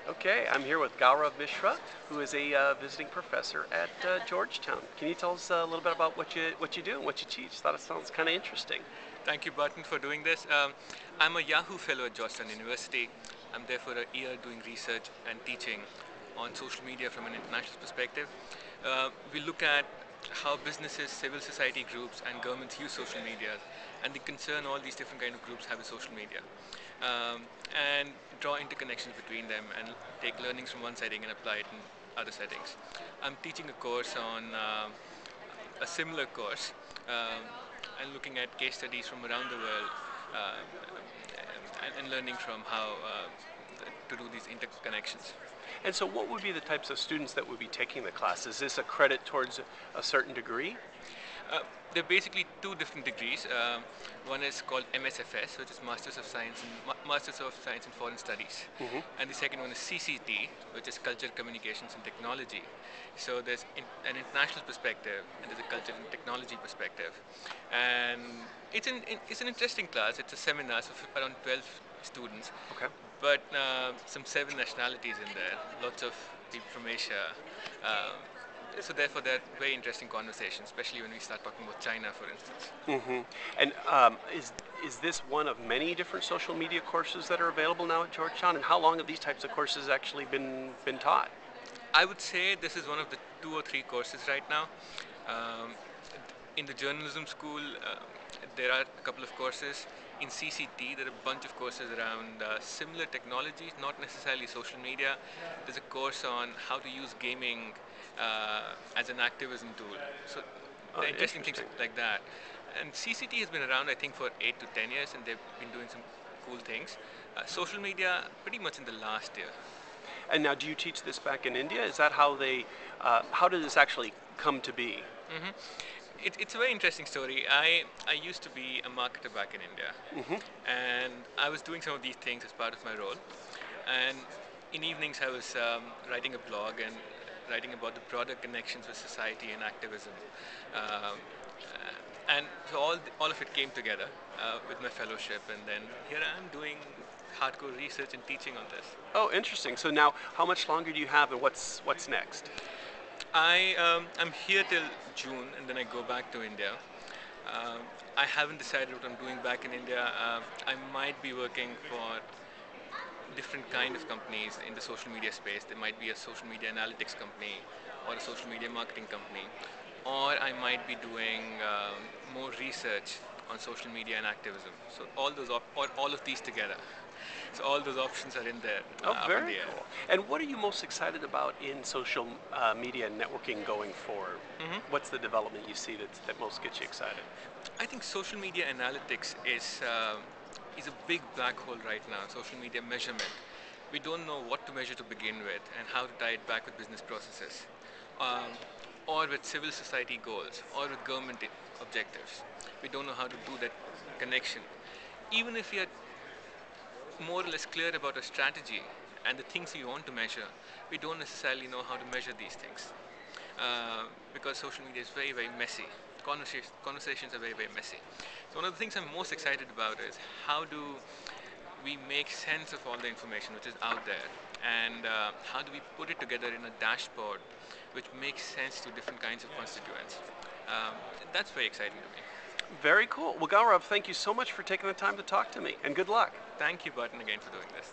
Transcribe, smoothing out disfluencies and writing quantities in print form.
Okay, I'm here with Gaurav Mishra, who is a visiting professor at Georgetown. Can you tell us a little bit about what you do and what you teach? Thought it sounds kind of interesting. Thank you, Barton, for doing this. I'm a Yahoo Fellow at Georgetown University. I'm there for a year doing research and teaching on social media from an international perspective. We look at how businesses, civil society groups, and governments use social media and the concern all these different kind of groups have with social media. And draw interconnections between them and take learnings from one setting and apply it in other settings. I'm teaching a course on a similar course and looking at case studies from around the world and learning from how to do these interconnections. And so, what would be the types of students that would be taking the class? Is this a credit towards a certain degree? Uh, there are basically two different degrees. One is called MSFS, which is Masters of Science in Foreign Studies, and the second one is CCT, which is Culture, Communications and Technology. So there's an international perspective and there's a culture and technology perspective, and it's an interesting class. It's a seminar, so around 12 students. Okay. But some 7 nationalities in there, lots of people from Asia. So therefore, they're very interesting conversations, especially when we start talking about China, for instance. And is this one of many different social media courses that are available now at Georgetown? And how long have these types of courses actually been taught? I would say this is one of the 2 or 3 courses right now. Um, in the journalism school, there are a couple of courses. In CCT, there are a bunch of courses around similar technologies, not necessarily social media. There's a course on how to use gaming as an activism tool. So the interesting things like that. And CCT has been around, I think, for 8 to 10 years, and they've been doing some cool things. Social media, pretty much in the last year. And now, do you teach this back in India? Is that how how did this actually come to be? hmm it's a very interesting story. I used to be a marketer back in India, and I was doing some of these things as part of my role. And in evenings, I was writing a blog and writing about the broader connections with society and activism. Um, and so all of it came together with my fellowship, and then here I am doing hardcore research and teaching on this. Oh, interesting. So now, how much longer do you have, and what's next? I'm here till June, and then I go back to India. Um, I haven't decided what I'm doing back in India. I might be working for different kind of companies in the social media space. There might be a social media analytics company or a social media marketing company, or I might be doing more research on social media and activism. So all of these together. So all those options are in there, Oh, up in very the air. cool. And what are you most excited about in social media networking going forward? What's the development you see that most gets you excited? I think social media analytics is a big black hole right now. Social media measurement. We don't know what to measure to begin with and how to tie it back with business processes, um, or with civil society goals, or with government objectives. We don't know how to do that connection. Even if we are more or less clear about a strategy and the things we want to measure, we don't necessarily know how to measure these things because social media is very, very messy. Conversations are very, very messy. So one of the things I'm most excited about is how do we make sense of all the information which is out there, and how do we put it together in a dashboard which makes sense to different kinds of constituents. Um, that's very exciting to me. Very cool. Well, Gaurav, thank you so much for taking the time to talk to me, and good luck. Thank you, Barton, again for doing this.